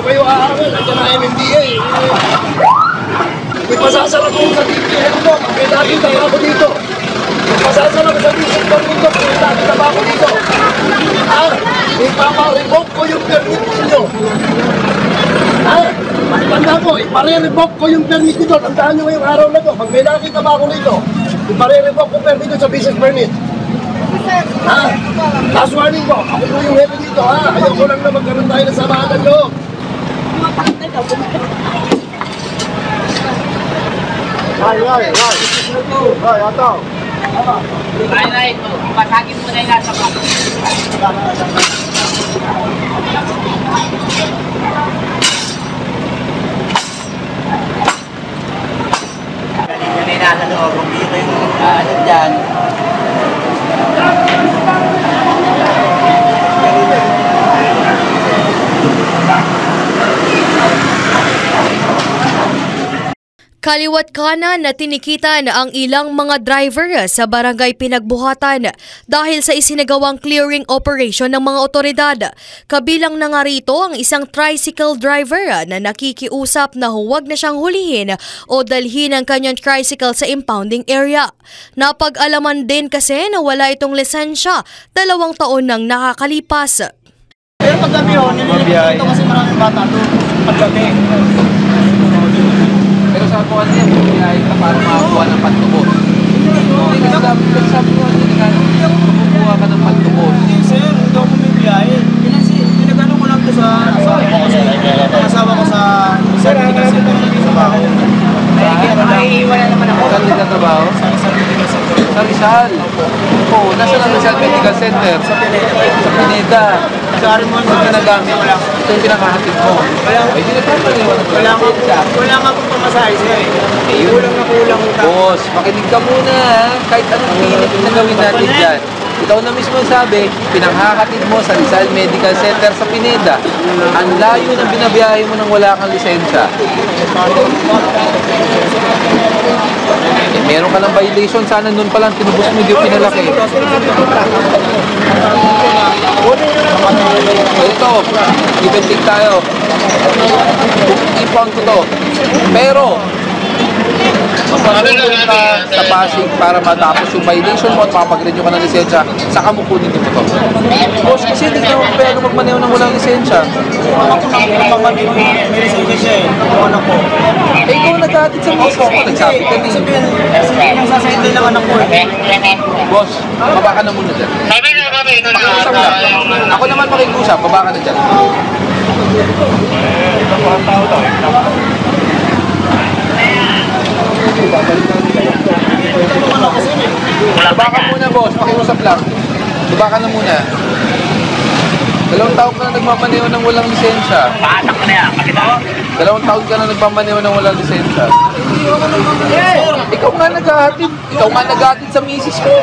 Kayo aaral, nandiyan na MMDA. May pasasara ko sa DPM mo, may lagi na ako dito. May pasasara ko sa DPM mo, may lagi na ako dito. Ipapa-revoke ko yung permit ninyo. Tanda ko, ipare-revoke ko yung permit nito. Tandaan nyo ngayong araw na to. Pag may nakita ba ako nito, ipare-revoke ko permit nito sa business permit. Last warning po, ako po yung hepe dito. Ayoko lang na magkaroon tayo ng samahan ng loob. Ay, pasagin mo na yung nasa pa. Kanina na nasa loob, kung dito yung ano dyan. Kaliwat kanan na tinikita na ang ilang mga driver sa barangay Pinagbuhatan dahil sa isinagawang clearing operation ng mga otoridad. Kabilang na nga rito ang isang tricycle driver na nakikiusap na huwag na siyang hulihin o dalhin ang kanyang tricycle sa impounding area. Napag-alaman din kasi na wala itong lisensya, 2 taon nang nakakalipas. Pero paggabi nililipat ito kasi maraming bata doon. Paggabi. Pero sa ako niya, bibiyay ka para makakuha ng pantubos. Sabi ko, kumukuha ka ng pantubos. Sir, hindi ako bibiyay. Pinagano ko lang ito sa asawa ko sa medical center sa trabaho. Maiiwan na naman ako. Saan din ang trabaho? Sa Rizal. Oo, nasa lang Rizal Medical Center. Sa Pineda. Garmon Saan ka nagamit? Ito yung pinakahatid mo. Ay, hindi na tayo paliwan ng wala nga pong pamasahe sir. Kulang na kulang utang. Boss, makinig ka muna ha. Kahit anong pilit na gawin natin dyan. Ikaw na mismo sabi, pinanghahatid mo sa Rizal Medical Center sa Pineda. Ang layo ng binabiyahe mo nang wala kang lisensya. Meron ka ng violation, sana nun pa lang tinubos mo yung pinalaki. Ito, give and take tayo. Ipang ko to. Pero, magpapagod ka sa Pasig para matapos yung violation mo at makapag-renew ka ng lisensya, saka mo kunin yung motor. Boss, kasi hindi ka pwede magmaneho ng walang lisensya. May lisensya siya eh. Ang anak ko. Eh, ikaw nag-aatid sa mga ko. Nagsabi ka din. Sabihin ang sasayad lang anak ko eh. Boss, baba ka na muna dyan. Pakiusap lang. Ako naman makikusap, baba ka na dyan. Baba ka muna, boss. Pakiusap lang. Baba ka na muna. 2 taon ka na nagmamaneho ng walang lisensya. Paatak ko na yan. 2 taon ka na nagmamaneho ng walang lisensya. Ikaw nga naghahatid. Ikaw nga naghahatid sa misis mo.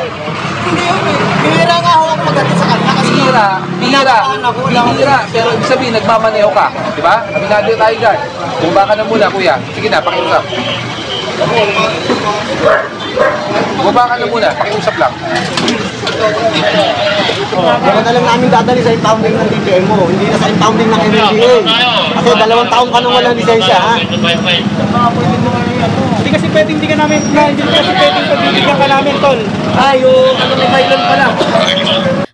Hindi yun eh. Bihira nga ako ang pagdating sa kanya kasi Bihira. Pero ibig sabihin, nagmamaneho ka. Diba? Aminado tayo dyan. Bumaba ka na muna, kuya. Sige na, pakiusap. Bumaba ka na muna, pakiusap lang. Baka na lang namin dadali sa impounding ng DPM mo, hindi na sa impounding ng MMDA. Kasi 2 taon ka nung walang lisensya, ha? Hindi kasi pwedeng hindi ka namin, hindi kasi pwedeng pagbibigyan ka namin, tol. Yung may Thailand pala.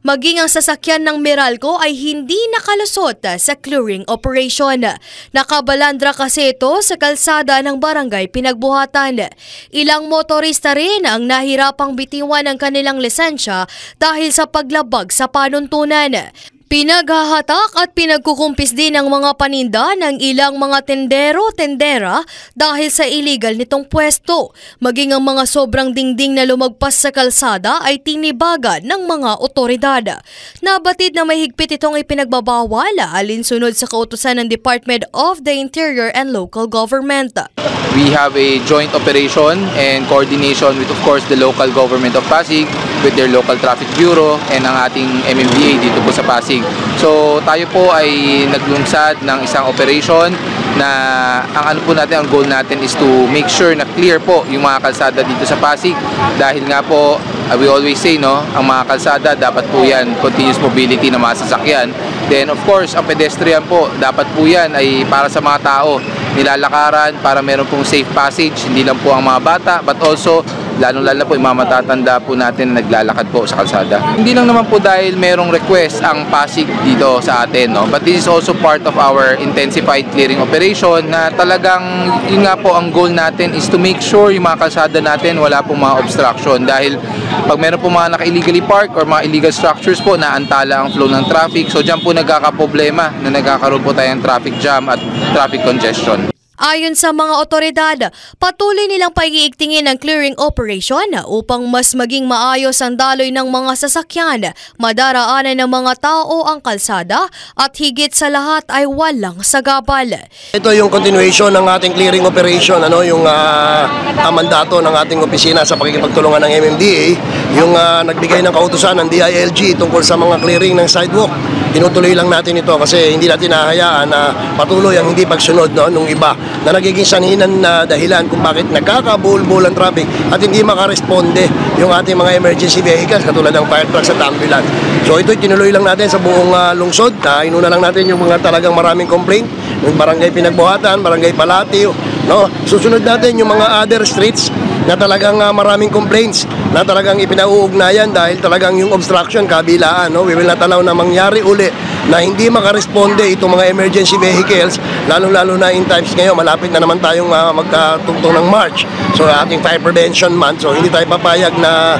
Maging ang sasakyan ng Meralco ay hindi nakalusot sa clearing operation. Nakabalandra kasi ito sa kalsada ng barangay Pinagbuhatan. Ilang motorista rin ang nahirapang bitiwan ng kanilang lisensya dahil sa paglabag sa panuntunan. Pinaghahatak at pinagkukumpis din ang mga paninda ng ilang mga tendero-tendera dahil sa illegal nitong pwesto. Maging ang mga sobrang dingding na lumagpas sa kalsada ay tinibagan ng mga otoridad. Nabatid na may higpit itong ipinagbabawal alinsunod sa kautusan ng Department of the Interior and Local Government. We have a joint operation and coordination with, of course, the local government of Pasig, with their local traffic bureau and ang ating MMDA dito po sa Pasig. So tayo po ay naglungsad ng isang operation na ang ano po natin, ang goal natin is to make sure na clear po yung mga kalsada dito sa Pasig, dahil nga po we always say, no, ang mga kalsada dapat po yan continuous mobility ng mga sasakyan. Then of course ang pedestrian po dapat po yan ay para sa mga tao, nilalakaran para meron pong safe passage, hindi lang po ang mga bata but also lalong-lalo po yung mga matatanda po natin na naglalakad po sa kalsada. Hindi lang naman po dahil merong request ang Pasig dito sa atin, no? But this is also part of our intensified clearing operation na talagang yun nga po ang goal natin is to make sure yung mga kalsada natin wala pong mga obstruction, dahil pag meron po mga naka-illegally park or mga illegal structures po, naantala ang flow ng traffic. So dyan po nagkakaproblema na nagkakaroon po tayong traffic jam at traffic congestion. Ayon sa mga otoridad, patuloy nilang pag-iigtingin ang clearing operation upang mas maging maayos ang daloy ng mga sasakyan, madaraanan ng mga tao ang kalsada at higit sa lahat ay walang sagabal. Ito yung continuation ng ating clearing operation, yung mandato ng ating opisina sa pakikipagtulungan ng MMDA, yung nagbigay ng kautusan ng DILG tungkol sa mga clearing ng sidewalk. Tinutuloy lang natin ito kasi hindi natin nahayaan na patuloy ang hindi pagsunod nung iba na nagiging sanhinan na dahilan kung bakit nagkakabuhol-buhol ang traffic at hindi makaresponde yung ating mga emergency vehicles katulad ng fire trucks at ambulance. So ito'y tinuloy lang natin sa buong lungsod. Inuna lang natin yung mga talagang maraming complaint, yung barangay Pinagbuhatan, barangay Palatio, no? Susunod natin yung mga other streets na talagang maraming complaints na talagang ipinauugnayan dahil talagang yung obstruction kabilaan, no? We will not allow na mangyari uli na hindi makaresponde itong mga emergency vehicles, lalong-lalo na in times ngayon, malapit na naman tayong magkatungtong ng March. So ating fire prevention month, so hindi tayo papayag na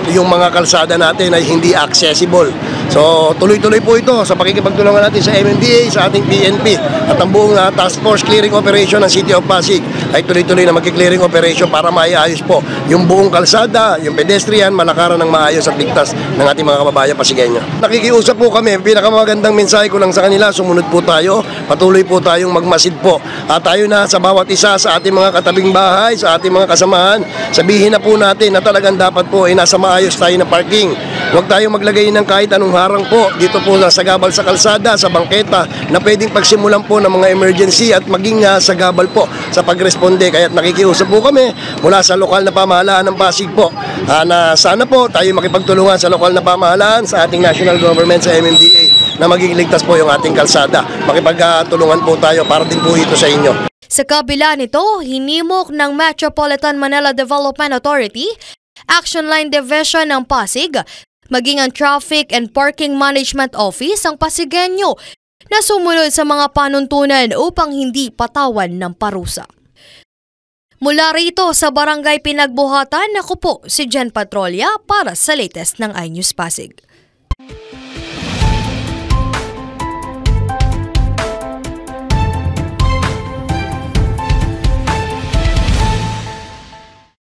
yung mga kalsada natin ay hindi accessible. So tuloy-tuloy po ito sa pakikipagtulungan natin sa MMDA, sa ating PNP at ang buong task force clearing operation ng City of Pasig ay tuloy-tuloy na magki-clearing operation para maiayos po yung buong kalsada, yung pedestrian, malakaran ng maayos at ligtas ng ating mga kababayan Pasigueño. Nakikiusap po kami, pinakamagandang mensahe ko lang sa kanila, sumunod po tayo, patuloy po tayong magmasid po. At tayo na sa bawat isa sa ating mga katabing bahay, sa ating mga kasamahan, sabihin na po natin na talagang dapat po ay nasa maayos tayo na parking. Huwag tayong maglagay ng kahit anong harang po dito po sa sagabal sa kalsada, sa bangketa na pwedeng pagsimulan po ng mga emergency at maging sagabal po sa pagresponde. Kaya nakikiusap po kami mula sa lokal na pamahalaan ng Pasig po na sana po tayo makipagtulungan sa lokal na pamahalaan, sa ating national government, sa MMDA na maging ligtas po yung ating kalsada. Makipagtulungan po tayo para din po ito sa inyo. Sa kabila nito, hinimok ng Metropolitan Manila Development Authority, Action Line Division ng Pasig, maging ang Traffic and Parking Management Office ang Pasigueño na sumunod sa mga panuntunan upang hindi patawan ng parusa. Mula rito sa Barangay Pinagbuhatan, ako po si Jen Patrolya para sa latest ng iNews Pasig.